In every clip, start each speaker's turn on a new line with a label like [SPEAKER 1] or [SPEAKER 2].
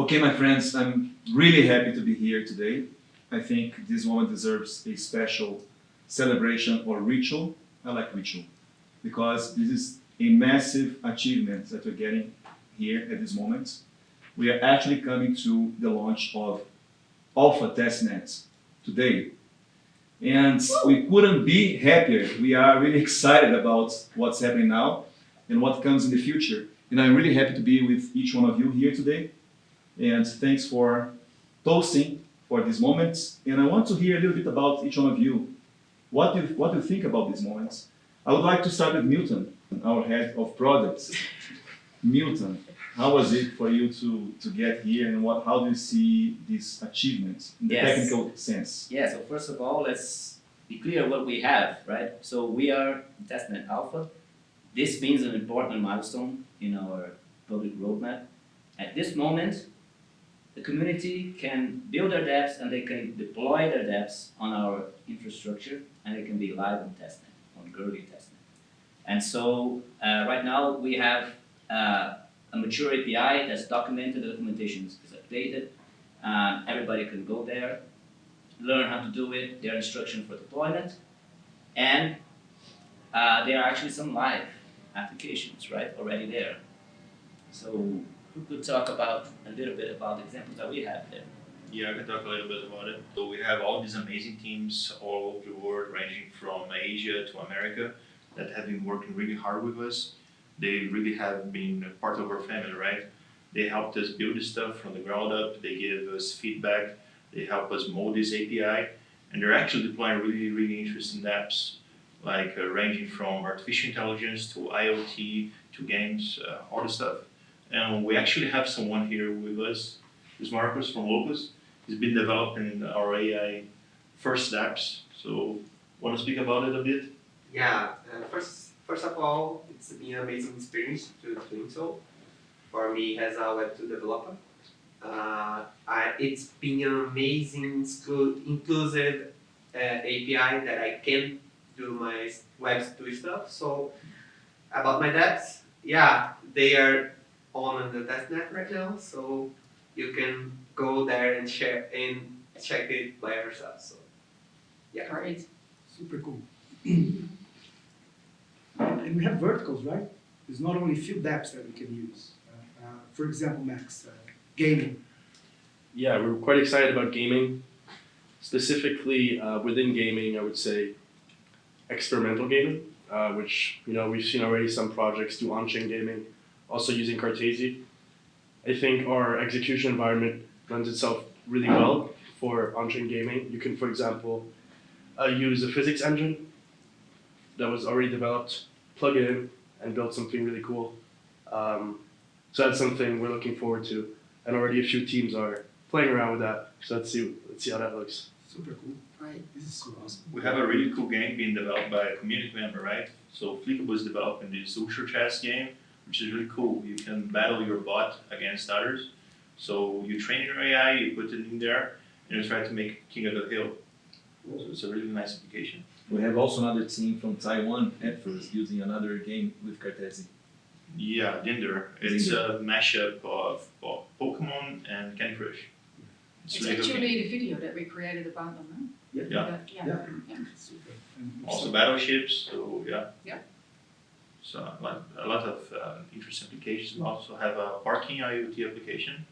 [SPEAKER 1] Okay, my friends, I'm really happy to be here today. I think this moment deserves a special celebration or ritual. I like ritual because this is a massive achievement that we're getting here at this moment. We are actually coming to the launch of Alpha Testnet today. And we couldn't be happier. We are really excited about what's happening now and what comes in the future. And I'm really happy to be with each one of you here today. And thanks for toasting for this moment. And I want to hear a little bit about each one of you. What do you think about these moments? I would like to start with Milton, our head of products. Milton, how was it for you to get here, and how do you see these achievements in the technical sense?
[SPEAKER 2] Yeah, so first of all, let's be clear what we have, right? So we are Testnet Alpha. This means an important milestone in our public roadmap. At this moment, the community can build their dApps and they can deploy their dApps on our infrastructure, and they can be live on testnet, on early testnet. And so right now we have a mature API that's documented, the documentation is updated. Everybody can go there, learn how to do it, their instruction for deployment, and there are actually some live applications, right, already there. So who could talk about a little bit about the examples that we have there?
[SPEAKER 3] Yeah, I can talk a little bit about it. So we have all these amazing teams all over the world, ranging from Asia to America, that have been working really hard with us. They really have been a part of our family, right? They helped us build this stuff from the ground up. They gave us feedback. They help us mold this API. And they're actually deploying really, really interesting apps, like ranging from artificial intelligence to IoT to games, all the stuff. And we actually have someone here with us, who's Marcus from Lopez. He's been developing our AI first dApps. So, want to speak about it a bit?
[SPEAKER 4] Yeah, first of all, it's been an amazing experience to doing so. For me as a Web2 developer, it's been an amazing, inclusive API that I can do my Web2 stuff. So, about my dApps, yeah, they are on the testnet right now, so you can go there and share and check it by yourself. So, yeah.
[SPEAKER 5] Great. Super cool. And we have verticals, right? There's not only a few dApps that we can use. For example, Max, gaming.
[SPEAKER 6] Yeah, we're quite excited about gaming. Specifically, within gaming, I would say experimental gaming, which we've seen already some projects do on-chain gaming, also using Cartesi. I think our execution environment lends itself really well for on-chain gaming. You can, for example, use a physics engine that was already developed, plug it in, and build something really cool. So that's something we're looking forward to, and already a few teams are playing around with that. So let's see how that looks.
[SPEAKER 5] Super cool. Right. This is so awesome.
[SPEAKER 3] We have a really cool game being developed by a community member, right? So Flickr was developing this ultra chess game, which is really cool. You can battle your bot against others. So you train your AI, you put it in there, and you try to make king of the hill. So it's a really nice application.
[SPEAKER 1] We have also another team from Taiwan at first using another game with Cartesi.
[SPEAKER 3] Yeah, Dinder. It's a mashup of Pokemon and Candy Crush.
[SPEAKER 7] It's actually the video that we created about them,
[SPEAKER 5] Yeah.
[SPEAKER 3] Yeah.
[SPEAKER 7] yeah.
[SPEAKER 5] Super. And
[SPEAKER 3] Also battleships, so yeah.
[SPEAKER 7] Yeah.
[SPEAKER 3] So a lot of interesting applications. We also have a parking IoT application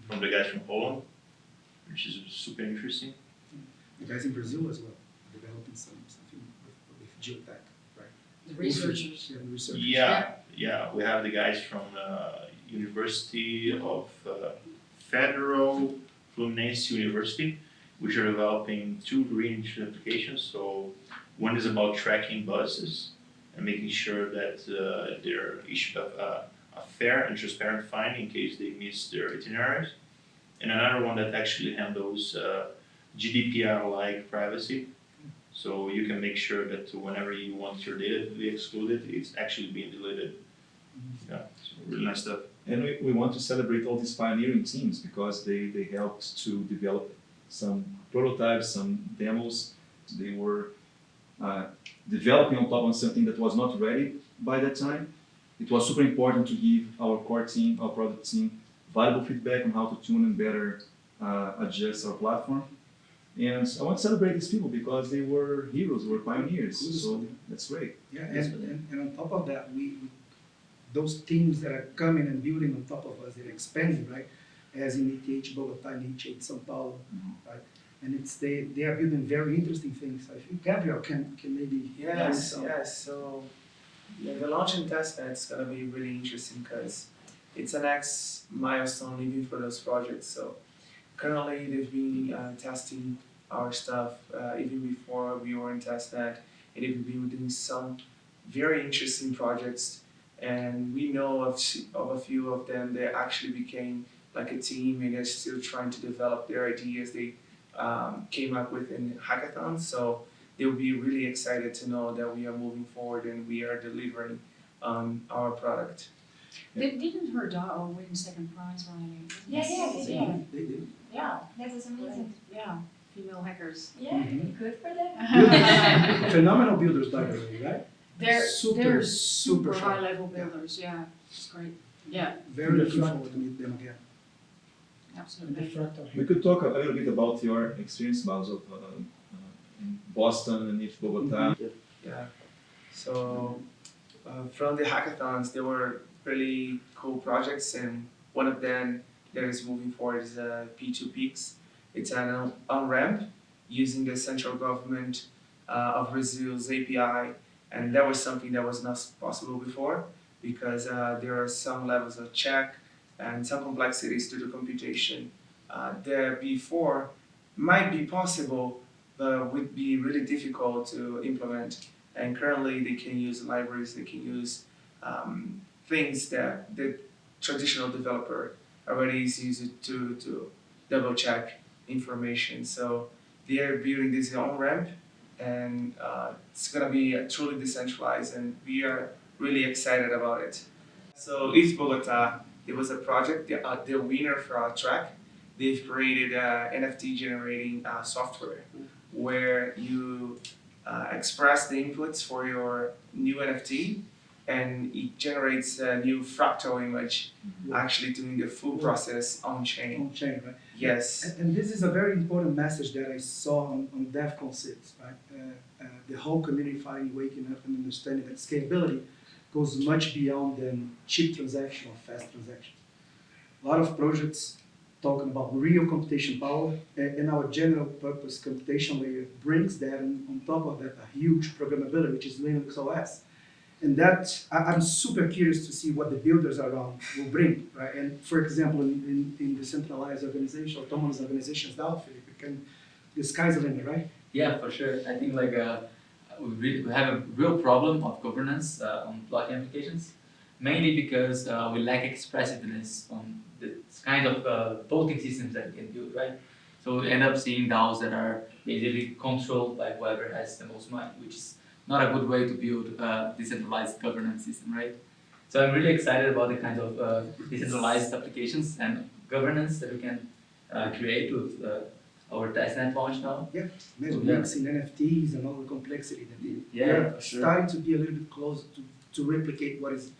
[SPEAKER 3] from the guys from Poland, which is super interesting.
[SPEAKER 5] the guys in Brazil as well, developing something with geotech, right?
[SPEAKER 7] The researchers.
[SPEAKER 5] Yeah, the researchers.
[SPEAKER 3] Yeah. We have the guys from University of Federal Fluminense University, which are developing two really interesting applications. So one is about tracking buses and making sure that they're issued a fair and transparent fine in case they miss their itineraries. And another one that actually handles GDPR-like privacy. So you can make sure that whenever you want your data to be excluded, it's actually being deleted. Yeah, so really nice stuff.
[SPEAKER 1] And we want to celebrate all these pioneering teams because they helped to develop some prototypes, some demos. They were developing on top of something that was not ready by that time. It was super important to give our core team, our product team, valuable feedback on how to tune and better adjust our platform. And I want to celebrate these people because they were heroes, they were pioneers. So that's great.
[SPEAKER 5] Yeah, and on top of that, we those teams that are coming and building on top of us, they're expanding, right? As in ETH Bogota and ETH São Paulo, right? And they are building very interesting things. I think Gabriel can maybe.
[SPEAKER 8] Yes. So the launching testnet is gonna be really interesting because it's an next milestone even for those projects. So currently they've been testing our stuff even before we were in testnet, and they've been doing some very interesting projects. And we know of a few of them that actually became like a team, and they're still trying to develop their ideas they came up with in Hackathon. So they'll be really excited to know that we are moving forward and we are delivering on our product.
[SPEAKER 7] Didn't her daughter win second prize or anything?
[SPEAKER 9] Yeah, they did.
[SPEAKER 5] They did.
[SPEAKER 9] Yeah, that is amazing.
[SPEAKER 7] Yeah, female hackers.
[SPEAKER 9] Yeah,
[SPEAKER 5] Mhm.
[SPEAKER 9] good for them.
[SPEAKER 5] Phenomenal builders, by the way, right?
[SPEAKER 7] They're
[SPEAKER 5] Super
[SPEAKER 7] super
[SPEAKER 5] sharp.
[SPEAKER 7] high level builders, yeah, it's great, yeah,
[SPEAKER 5] Very looking forward to meet them again.
[SPEAKER 7] absolutely.
[SPEAKER 1] We could talk a little bit about your experience, Basil, in Boston and if Bogota.
[SPEAKER 8] Yeah. So from the hackathons, there were really cool projects, and one of them that is moving forward is P2 Peaks. It's an on-ramp using the central government of Brazil's API, and that was something that was not possible before because there are some levels of check and some complexities to the computation that before might be possible but would be really difficult to implement. And currently they can use libraries, they can use things that the traditional developer already is using to double check information. So they are building this on-ramp, and it's gonna be truly decentralized, and we are really excited about it. So East Bogota, it was a project, the winner for our track. They've created NFT generating software where you express the inputs for your new NFT, and it generates a new fractal image, actually doing the full process on chain.
[SPEAKER 5] On chain, right?
[SPEAKER 8] Yes.
[SPEAKER 5] And this is a very important message that I saw on DevCon 6, right? The whole community finally waking up and understanding that scalability goes much beyond than cheap transaction or fast transaction. A lot of projects talking about real computation power, and our general purpose computation layer brings that, and on top of that, a huge programmability, which is Linux OS. And that, I'm super curious to see what the builders around will bring, right? And for example, in decentralized organizations, autonomous organizations, the sky's the limit, right?
[SPEAKER 10] Yeah, for sure. I think like we have a real problem of governance on blockchain applications, mainly because we lack expressiveness on the kind of voting systems that we can build, right? So we end up seeing DAOs that are basically controlled by whoever has the most money, which is not a good way to build a decentralized governance system, right? So I'm really excited about the kind of decentralized applications and governance that we can create with our testnet launch now.
[SPEAKER 5] Yeah, maybe
[SPEAKER 10] Yeah.
[SPEAKER 5] mixing NFTs and all the complexity that
[SPEAKER 10] Yeah,
[SPEAKER 5] they're
[SPEAKER 10] for sure.
[SPEAKER 5] starting to be a little bit closer to replicate what is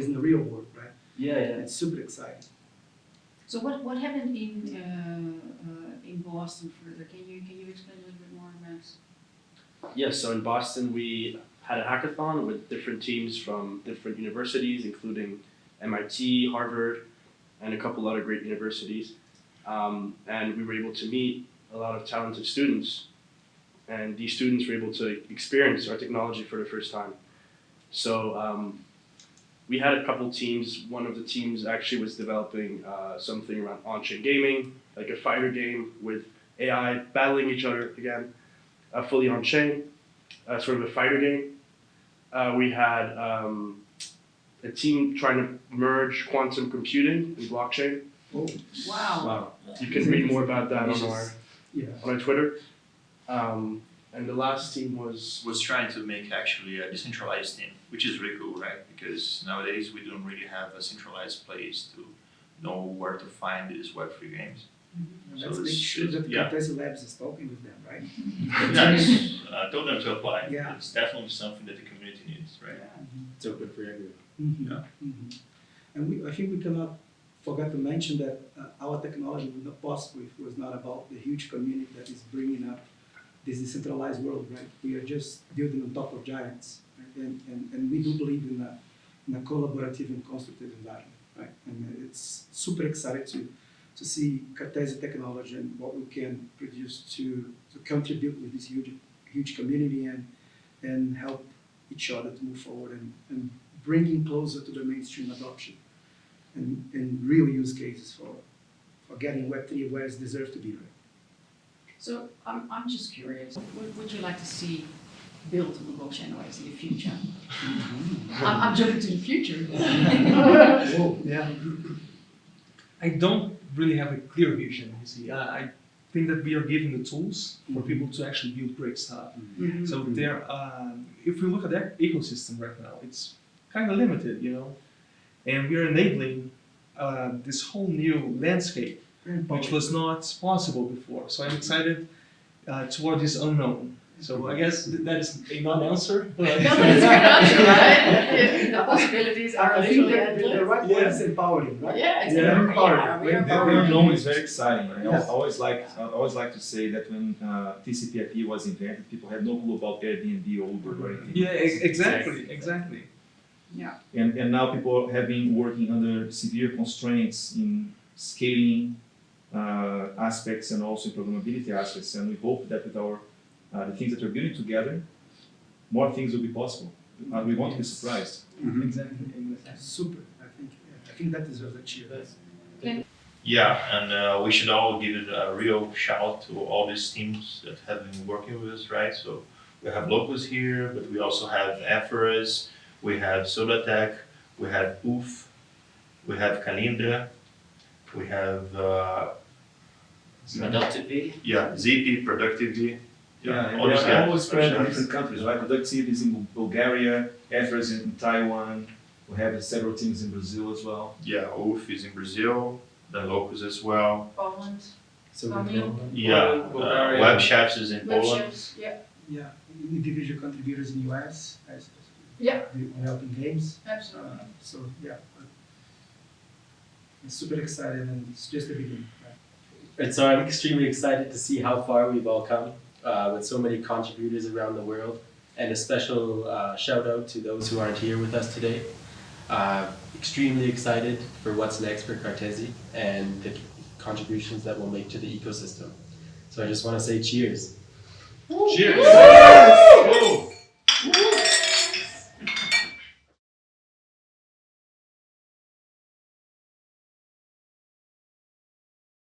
[SPEAKER 5] in the real world, right?
[SPEAKER 10] Yeah.
[SPEAKER 5] It's super exciting.
[SPEAKER 7] So what happened in Boston further? Can you explain a little bit more, Max?
[SPEAKER 6] Yes, so in Boston we had a hackathon with different teams from different universities, including MIT, Harvard, and a couple other great universities. And we were able to meet a lot of talented students, and these students were able to experience our technology for the first time. So we had a couple teams. One of the teams actually was developing something around on-chain gaming, like a fighter game with AI battling each other again, fully on-chain, sort of a fighter game. We had a team trying to merge quantum computing and blockchain.
[SPEAKER 5] Oh,
[SPEAKER 7] Wow.
[SPEAKER 6] You can read more about that
[SPEAKER 5] yeah.
[SPEAKER 6] on our Twitter. And the last team was
[SPEAKER 3] trying to make actually a decentralized team, which is really cool, right? Because nowadays we don't really have a centralized place to know where to find these Web3 games.
[SPEAKER 5] Let's
[SPEAKER 3] So
[SPEAKER 5] make
[SPEAKER 3] it's
[SPEAKER 5] sure that
[SPEAKER 6] yeah.
[SPEAKER 5] Cartesi Labs is talking with them, right?
[SPEAKER 3] Yes, I told them to apply.
[SPEAKER 5] Yeah.
[SPEAKER 3] It's definitely something that the community needs, right?
[SPEAKER 5] Mm-hmm.
[SPEAKER 11] It's open for everyone.
[SPEAKER 5] Mm-hmm.
[SPEAKER 3] Yeah.
[SPEAKER 5] Mm-hmm. And I think we cannot forgot to mention that our technology would not possible if it was not about the huge community that is bringing up this decentralized world, right? We are just building on top of giants, right? And we do believe in a collaborative and constructive environment, right? And it's super excited to see Cartesi technology and what we can produce to contribute with this huge community and help each other to move forward and bringing closer to the mainstream adoption and real use cases for getting Web3 where it deserves to be, right?
[SPEAKER 7] So I'm just curious, what would you like to see built on the blockchain OS in the future? I'm jumping to the future.
[SPEAKER 11] Yeah. I don't really have a clear vision, you see. I think that we are giving the tools for people to actually build great stuff. So there, if we look at that ecosystem right now, it's kind of limited, you know. And we are enabling this whole new landscape, which was not possible before. So I'm excited toward this unknown. So I guess that is a non-answer.
[SPEAKER 7] No, but it's a good answer, right? The possibilities are
[SPEAKER 5] I think
[SPEAKER 7] literally
[SPEAKER 5] that the
[SPEAKER 7] endless.
[SPEAKER 5] right word is empowering, right?
[SPEAKER 7] Yeah, it's
[SPEAKER 5] Yeah.
[SPEAKER 7] empowering. We are
[SPEAKER 1] The
[SPEAKER 7] empowering.
[SPEAKER 1] unknown is very exciting. Right?
[SPEAKER 5] Yes.
[SPEAKER 1] I always like to say that when TCP/IP was invented, people had no clue about Airbnb or Uber or anything.
[SPEAKER 11] Yeah, exactly.
[SPEAKER 7] Yeah.
[SPEAKER 1] And now people have been working under severe constraints in scaling aspects and also in programmability aspects. And we hope that with our the things that we're building together, more things will be possible. We want to be surprised.
[SPEAKER 11] Exactly.
[SPEAKER 5] Super. I think that deserves a cheer.
[SPEAKER 3] Yeah, and we should all give it a real shout to all these teams that have been working with us, right? So we have Locus here, but we also have Ephoras, we have Sodatech, we have OOF, we have Calindra, we have
[SPEAKER 2] Productivity.
[SPEAKER 3] ZP, Productivity.
[SPEAKER 1] Yeah,
[SPEAKER 3] all these
[SPEAKER 1] they're
[SPEAKER 3] guys.
[SPEAKER 1] all spread in different countries, right? Productive is in Bulgaria, Ethers in Taiwan. We have several teams in Brazil as well.
[SPEAKER 3] Yeah, OOF is in Brazil, then Locus as well.
[SPEAKER 7] Poland,
[SPEAKER 3] Yeah,
[SPEAKER 8] Bulgaria.
[SPEAKER 3] Web Chefs is in Poland.
[SPEAKER 7] webshops, yeah,
[SPEAKER 5] Yeah, individual contributors in US as
[SPEAKER 7] Yeah.
[SPEAKER 5] developing games.
[SPEAKER 7] absolutely.
[SPEAKER 5] So yeah, I'm super excited and it's just the beginning. Right?
[SPEAKER 12] And so I'm extremely excited to see how far we've all come with so many contributors around the world. And a special shout out to those who aren't here with us today. Extremely excited for what's next for Cartesi and the contributions that we'll make to the ecosystem. So I just want to say cheers.
[SPEAKER 11] Cheers!